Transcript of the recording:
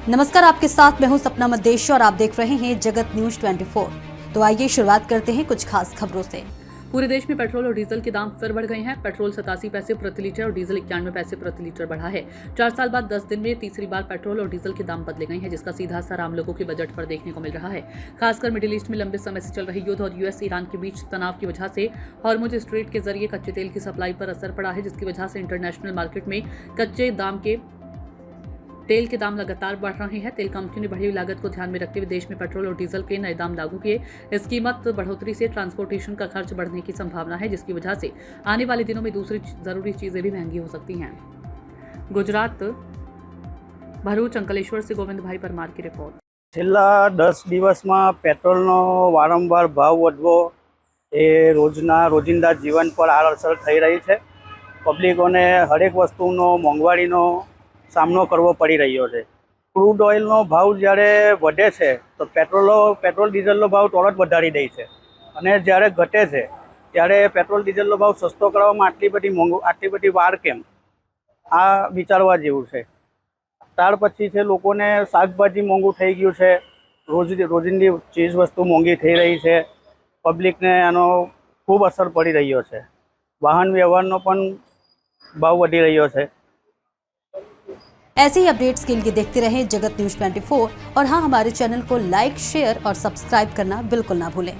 नमस्कार, आपके साथ मैं हूं सपना मदेश और आप देख रहे हैं जगत न्यूज 24। तो आइए शुरुआत करते हैं कुछ खास खबरों से। पूरे देश में पेट्रोल और डीजल के दाम फिर बढ़ गए हैं। पेट्रोल 87 पैसे प्रति लीटर और डीजल 91 पैसे प्रति लीटर बढ़ा है। 4 साल बाद 10 दिन में तीसरी बार पेट्रोल और डीजल के दाम बदले गए हैं, जिसका सीधा असर आम लोगों के बजट पर देखने को मिल रहा है। खासकर मिडिल ईस्ट में लंबे समय से चल रहे युद्ध और यूएस ईरान के बीच तनाव की वजह से हॉर्मुज स्ट्रेट के जरिए कच्चे तेल की सप्लाई पर असर पड़ा है, जिसकी वजह से इंटरनेशनल मार्केट में कच्चे तेल के दाम लगातार बढ़ रहे हैं। तेल कंपनी ने बढ़ी हुई लागत को ध्यान में रखते हुए देश में पेट्रोल और डीजल के नए दाम लागू किए। इस कीमत बढ़ोतरी से ट्रांसपोर्टेशन का खर्च बढ़ने की संभावना है, जिसकी वजह से आने वाले दिनों में दूसरी जरूरी चीजें भी महंगी हो सकती हैं। गुजरात भरूच अंकलेश्वर से गोविंद भाई परमार की रिपोर्ट। છેલ્લા 10 દિવસમાં પેટ્રોલનો વારંવાર ભાવ વધવો એ રોજિંદા જીવન પર આડઅસર થઈ રહી છે। પબ્લિકોને હરેક વસ્તુનો મોંઘવારીનો સામનો કરવો પડી રહ્યો છે। ક્રૂડ ઓઇલનો ભાવ જ્યારે વધે છે તો પેટ્રોલ ડીઝલનો ભાવ તરત વધારી દે છે, અને જ્યારે ઘટે છે ત્યારે પેટ્રોલ ડીઝલનો ભાવ સસ્તો કરવામાં આટલી બધી વાર કેમ, આ વિચારવા જેવું છે। ત્યાર પછી છે લોકોને શાકભાજી મોંઘું થઈ ગયું છે, રોજિંદી ચીજ વસ્તુ મોંઘી થઈ રહી છે। પબ્લિકને આનો ખૂબ અસર પડી રહ્યો છે। વાહન વ્યવહારનો પણ ભાવ વધી રહ્યો છે। ऐसे ही अपडेट्स के लिए देखते रहें जगत न्यूज 24 और हाँ, हमारे चैनल को लाइक, शेयर और सब्सक्राइब करना बिल्कुल ना भूलें।